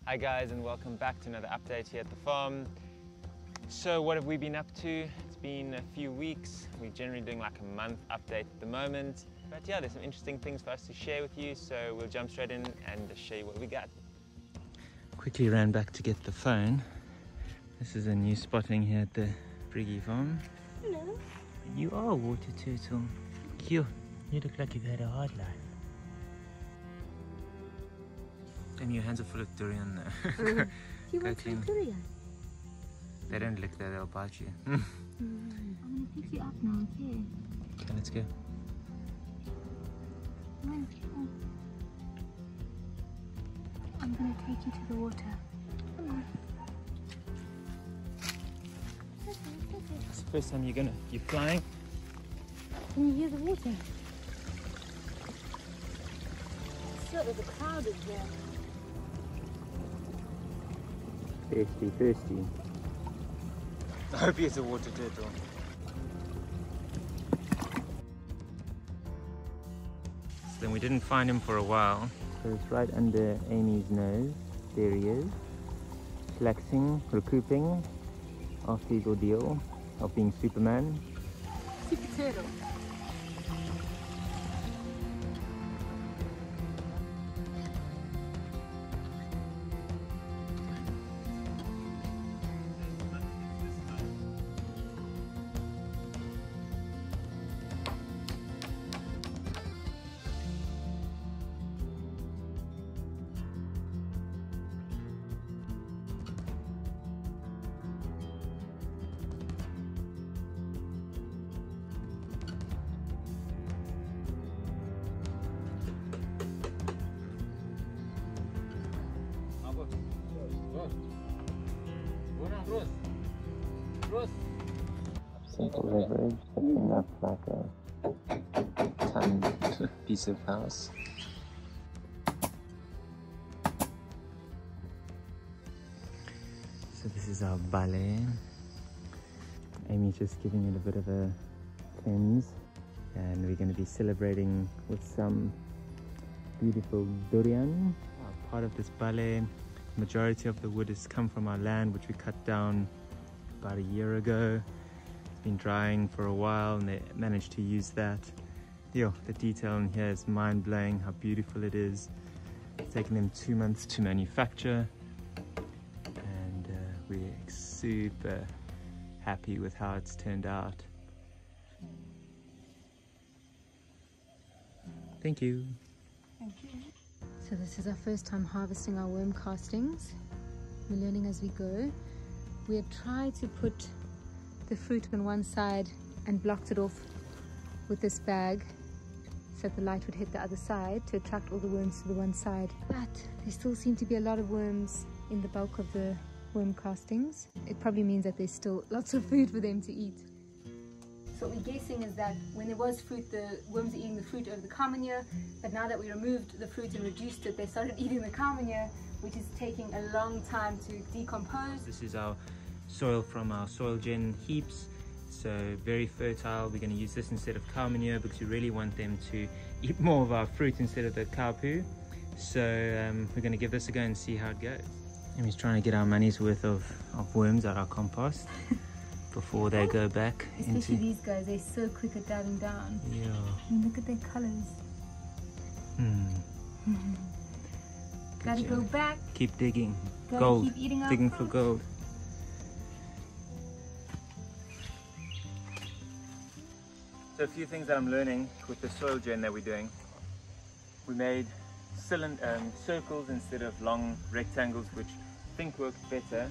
Hi guys, and welcome back to another update here at the farm. So what have we been up to? It's been a few weeks. We're generally doing like a month update at the moment. But yeah, there's some interesting things for us to share with you, so we'll jump straight in and show you what we got. Quickly ran back to get the phone. This is a new spotting here at the Freegivores farm. Hello. You are a water turtle. Cute. You look like you've had a hard life. And your hands are full of durian though. You want some durian? They don't lick that, they'll bite you. I'm going to pick you up now, okay? Okay, let's go. I'm going to take you to the water. Come on. It's the first time you're flying. Can you hear the water? So there's a crowd is there. Thirsty. I hope it's a water turtle. So then we didn't find him for a while. So it's right under Amy's nose. There he is. Relaxing, recouping after his ordeal of being Superman. Super turtle. Simple leverage, looking up like a tiny piece of house. So this is our ballet. Amy's just giving it a bit of a cleanse, and we're going to be celebrating with some beautiful durian. Part of this ballet, majority of the wood has come from our land, which we cut down about a year ago. It's been drying for a while and they managed to use that. Yo, the detail in here is mind-blowing, how beautiful it is. It's taken them 2 months to manufacture, and we're super happy with how it's turned out. Thank you. Thank you. So this is our first time harvesting our worm castings. We're learning as we go. We had tried to put the fruit on one side and blocked it off with this bag so that the light would hit the other side to attract all the worms to the one side. But there still seem to be a lot of worms in the bulk of the worm castings. It probably means that there's still lots of food for them to eat. So what we're guessing is that when there was fruit, the worms are eating the fruit over the Carmenere, but now that we removed the fruit and reduced it, they started eating the Carmenere, which is taking a long time to decompose. This is our soil from our soil gen heaps, so very fertile. We're going to use this instead of cow manure because we really want them to eat more of our fruit instead of the cow poo. So we're going to give this a go and see how it goes. And he's trying to get our money's worth of worms out our compost before they go back. Especially these guys, they're so quick at diving down. Yeah. I mean, look at their colors. Gotta go back. Keep digging. Gotta Gold. keep eating our Digging fruit. for gold. So a few things that I'm learning with the soil gen that we're doing. We made circles instead of long rectangles, which I think worked better.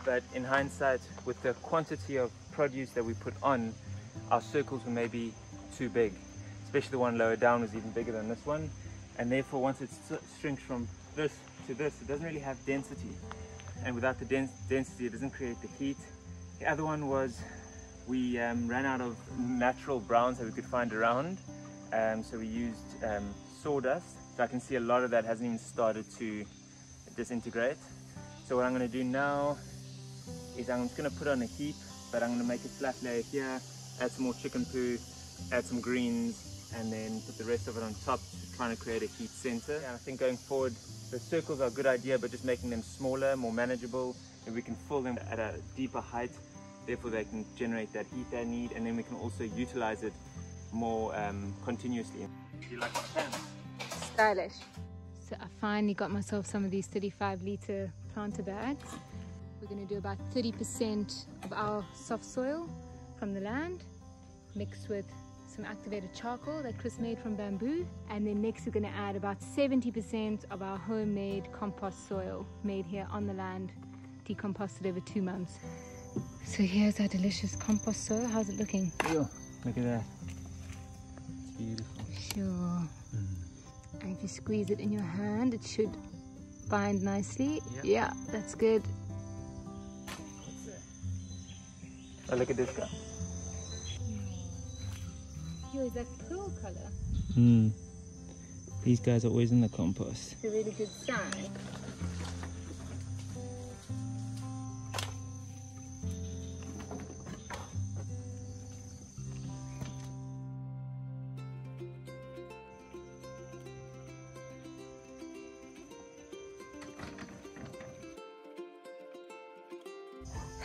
But in hindsight, with the quantity of produce that we put on, our circles were maybe too big. Especially the one lower down was even bigger than this one. And therefore, once it shrinks from this to this, it doesn't really have density. And without the density, it doesn't create the heat. The other one was we ran out of natural browns that we could find around. So we used sawdust. So I can see a lot of that hasn't even started to disintegrate. So what I'm going to do now is I'm just going to put on a heap, but I'm going to make a flat layer here, add some more chicken poo, add some greens, and then put the rest of it on top, trying to create a heat center. And I think going forward, The circles are a good idea, but just making them smaller, more manageable, and we can fill them at a deeper height, therefore they can generate that heat they need, and then we can also utilize it more continuously. Do you like my plants? Stylish. So I finally got myself some of these 35-litre planter bags. We're going to do about 30% of our soft soil from the land, mixed with some activated charcoal that Chris made from bamboo, and then next we're going to add about 70% of our homemade compost soil made here on the land, decomposted over 2 months. So here's our delicious compost soil. How's it looking? Yo, look at that. It's beautiful. Sure. And if you squeeze it in your hand, it should bind nicely. Yep. Yeah, that's good. Oh, look at this guy. Yo, is that pearl color? These guys are always in the compost. It's a really good sign.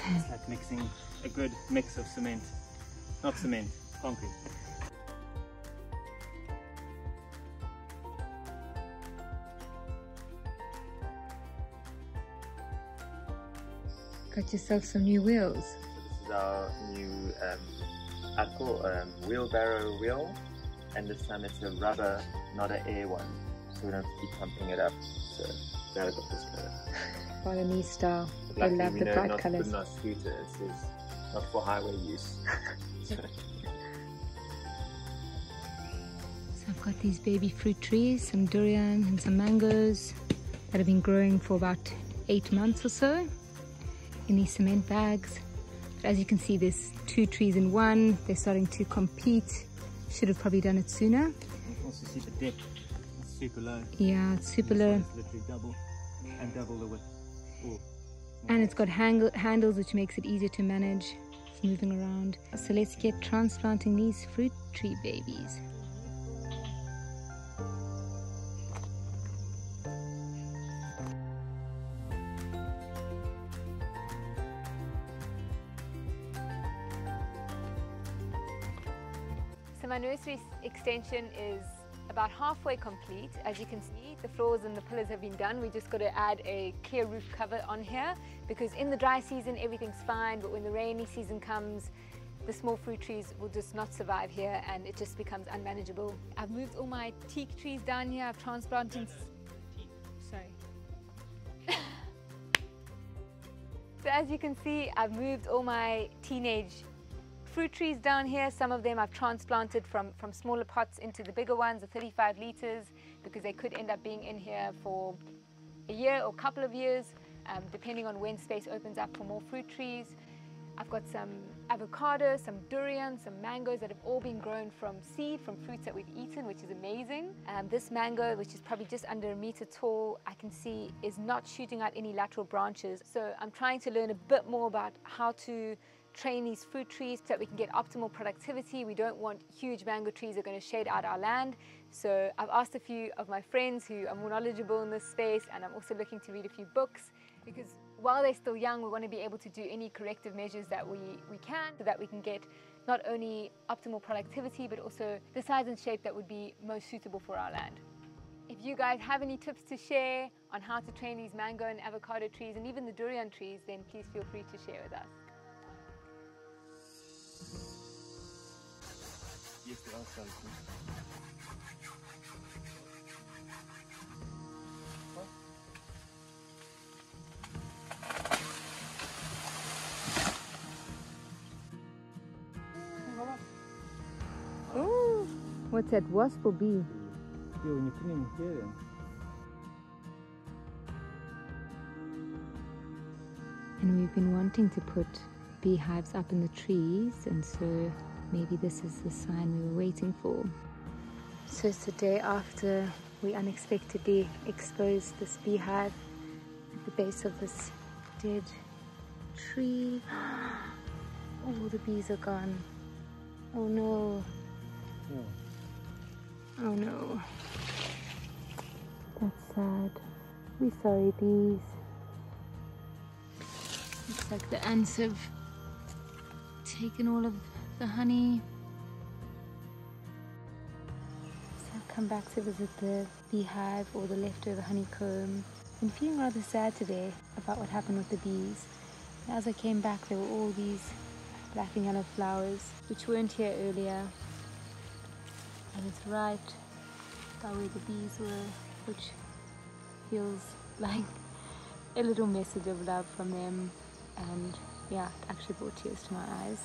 It's like mixing a good mix of cement. Not cement, concrete. Got yourself some new wheels. This is our new wheelbarrow wheel, and this time it's a rubber, not an air one, so we don't have to keep pumping it up. So glad I got this colour. Balinese style. I Luckily, love we the know bright not to colours. put in our scooter. It says not for highway use. So I've got these baby fruit trees, some durian and some mangoes that have been growing for about 8 months or so in these cement bags. But as you can see, there's 2 trees in one. They're starting to compete. Should have probably done it sooner. You can also see the depth. It's super low. Yeah, it's super low. It's literally double the width. Ooh. And it's got handles, which makes it easier to manage. It's moving around. So let's get transplanting these fruit tree babies. So my nursery extension is about halfway complete. As you can see, the floors and the pillars have been done. We just got to add a clear roof cover on here, because in the dry season everything's fine, but when the rainy season comes, the small fruit trees will just not survive here and it just becomes unmanageable. I've moved all my teak trees down here. I've transplanted... Sorry. So as you can see, I've moved all my teenage fruit trees down here. Some of them I've transplanted from smaller pots into the bigger ones, the 35 litres, because they could end up being in here for a year or a couple of years, depending on when space opens up for more fruit trees. I've got some avocado, some durian, some mangoes that have all been grown from seed, from fruits that we've eaten, which is amazing. This mango, which is probably just under 1 meter tall, I can see is not shooting out any lateral branches. So I'm trying to learn a bit more about how to train these fruit trees so that we can get optimal productivity. We don't want huge mango trees that are going to shade out our land. So I've asked a few of my friends who are more knowledgeable in this space, and I'm also looking to read a few books, because while they're still young, we want to be able to do any corrective measures that we can, so that we can get not only optimal productivity, but also the size and shape that would be most suitable for our land. If you guys have any tips to share on how to train these mango and avocado trees, and even the durian trees, then please feel free to share with us. Yes, they are so cool. Oh, what's that, wasp or bee? Yeah, when you put them here then. And we've been wanting to put beehives up in the trees, and so maybe this is the sign we were waiting for. So it's the day after we unexpectedly exposed this beehive at the base of this dead tree. Oh, the bees are gone. Oh no. Oh no. That's sad. We're sorry, bees. Looks like the ants have taken all of the honey. So I've come back to visit the beehive or the leftover honeycomb. I'm feeling rather sad today about what happened with the bees. As I came back, there were all these black and yellow flowers which weren't here earlier. And it's right by where the bees were, which feels like a little message of love from them. And yeah, it actually brought tears to my eyes.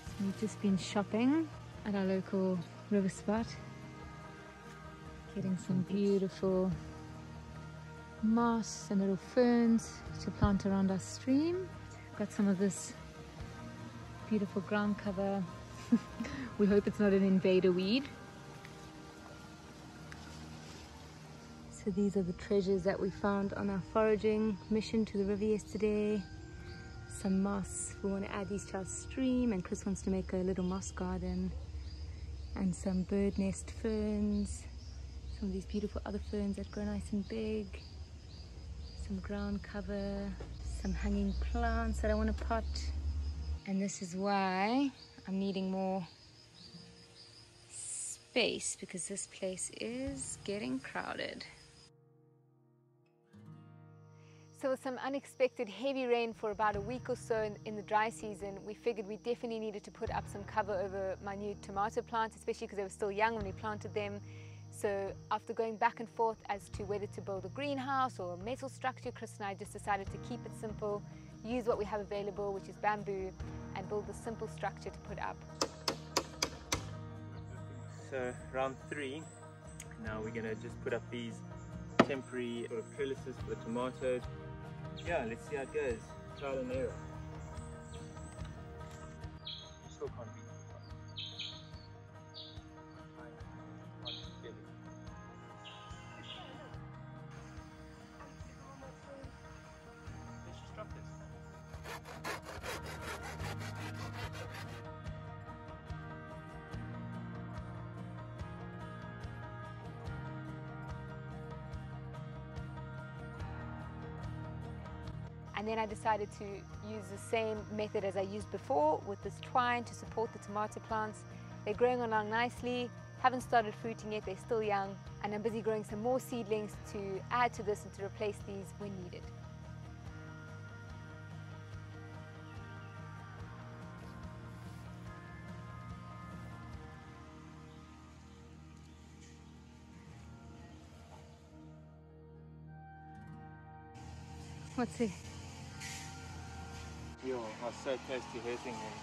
So we've just been shopping at our local river spot, getting some beautiful moss and little ferns to plant around our stream. Got some of this beautiful ground cover. We hope it's not an invader weed. So these are the treasures that we found on our foraging mission to the river yesterday. Some moss, we want to add these to our stream, and Chris wants to make a little moss garden. And some bird nest ferns, some of these beautiful other ferns that grow nice and big, some ground cover, some hanging plants that I want to pot. And this is why I'm needing more space, because this place is getting crowded. So with some unexpected heavy rain for about a week or so in the dry season, we figured we definitely needed to put up some cover over my new tomato plants, especially because they were still young when we planted them. So after going back and forth as to whether to build a greenhouse or a metal structure, Chris and I just decided to keep it simple, use what we have available, which is bamboo, and build a simple structure to put up. So round 3, now we're gonna just put up these temporary sort of trellises for the tomatoes. Yeah, let's see how it goes. Trial and error. Still can't beat it. Let's just drop this. And then I decided to use the same method as I used before with this twine to support the tomato plants. They're growing along nicely, haven't started fruiting yet, they're still young, and I'm busy growing some more seedlings to add to this and to replace these when needed. What's it? Yo, I was so close to hurting him.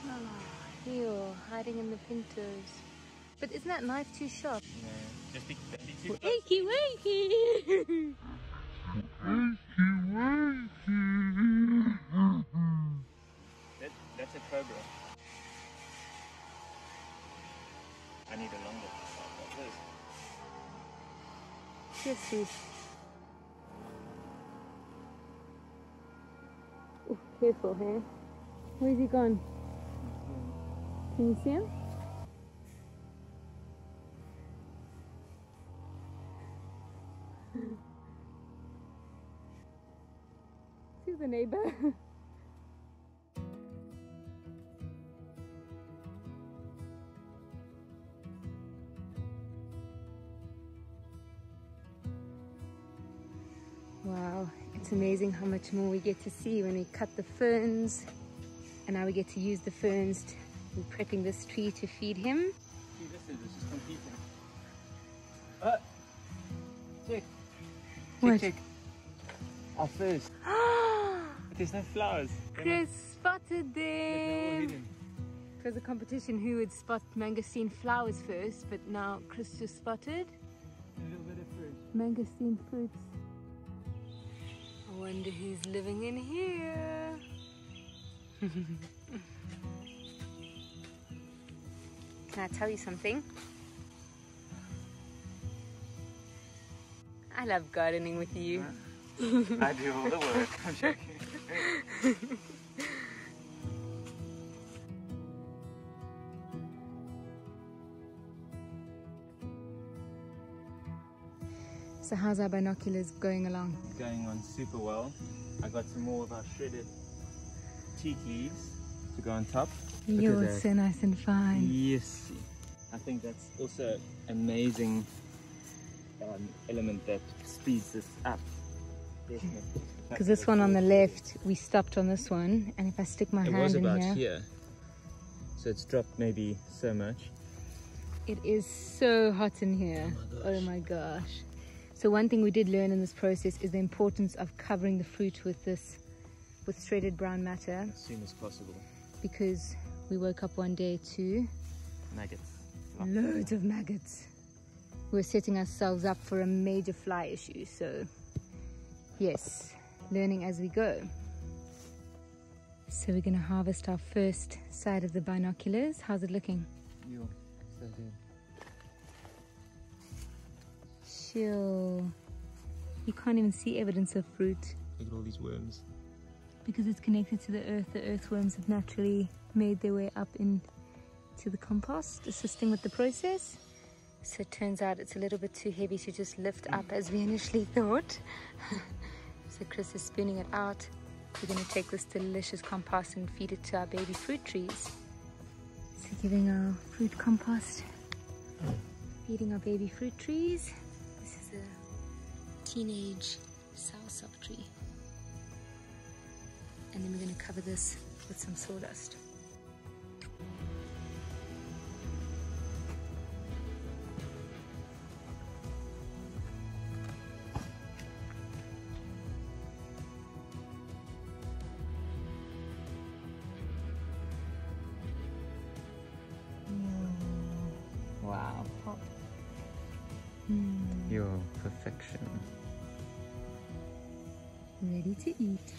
Oh, ew, hiding in the pintos. But isn't that knife too sharp? No, just be too close. Wakey, wakey! That's a cobra. I need a longer like this. Yes, sweet. Oh, careful, hey? Where's he gone? Can you see him? See the neighbor? Wow, it's amazing how much more we get to see when we cut the ferns, and now we get to use the ferns. We're prepping this tree to feed him. See, this is competing. Check. What? Check. Our first. But there's no flowers. Chris spotted They're all them. hidden. It was a competition who would spot mangosteen flowers first, but now Chris just spotted A little bit of fruit. mangosteen fruits. I wonder who's living in here. Can I tell you something? I love gardening with you. I do all the work. I'm joking. So how's our binoculars going along? Going on super well. I got some more of our shredded teak leaves to go on top. You're so nice and fine. Yes. I think that's also amazing element that speeds this up. Because this one on the left, we stopped on this one, and if I stick my hand in here... It was about here. So it's dropped maybe so much. It is so hot in here. Oh my gosh. So one thing we did learn in this process is the importance of covering the fruit with shredded brown matter. As soon as possible. Because we woke up one day to... maggots. Loads of maggots. We're setting ourselves up for a major fly issue, so yes, learning as we go. So we're going to harvest our first side of the binoculars. How's it looking? Yo, so good. Chill. You can't even see evidence of fruit. Look at all these worms. Because it's connected to the earth, the earthworms have naturally made their way up into the compost, assisting with the process. So it turns out it's a little bit too heavy to just lift up as we initially thought. So Chris is spinning it out. We're going to take this delicious compost and feed it to our baby fruit trees. So giving our fruit compost, feeding our baby fruit trees. This is a teenage soursop tree. And then we're going to cover this with some sawdust. Wow, pop. Your perfection. Ready to eat.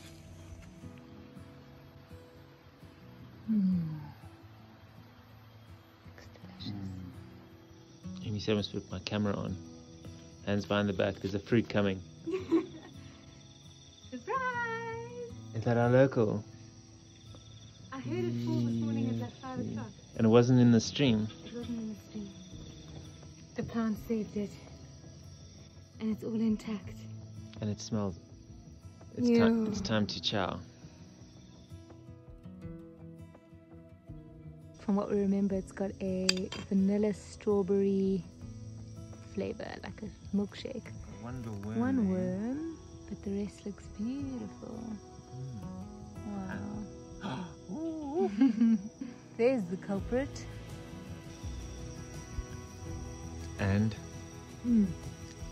Looks delicious. Amy said I must put my camera on. Hands behind the back, there's a fruit coming. Surprise! Is that our local? I heard it fall this morning at like 5 o'clock. And it wasn't in the stream? It wasn't in the stream. The plant saved it. And it's all intact. And it smells. It's time to chow. From what we remember, it's got a vanilla strawberry flavor, like a milkshake. One worm, but the rest looks beautiful. Wow. There's the culprit. And?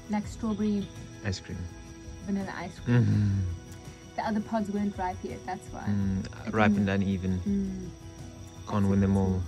Like strawberry ice cream. Vanilla ice cream. The other pods weren't ripe yet, that's why. Ripened uneven. Can't win them all.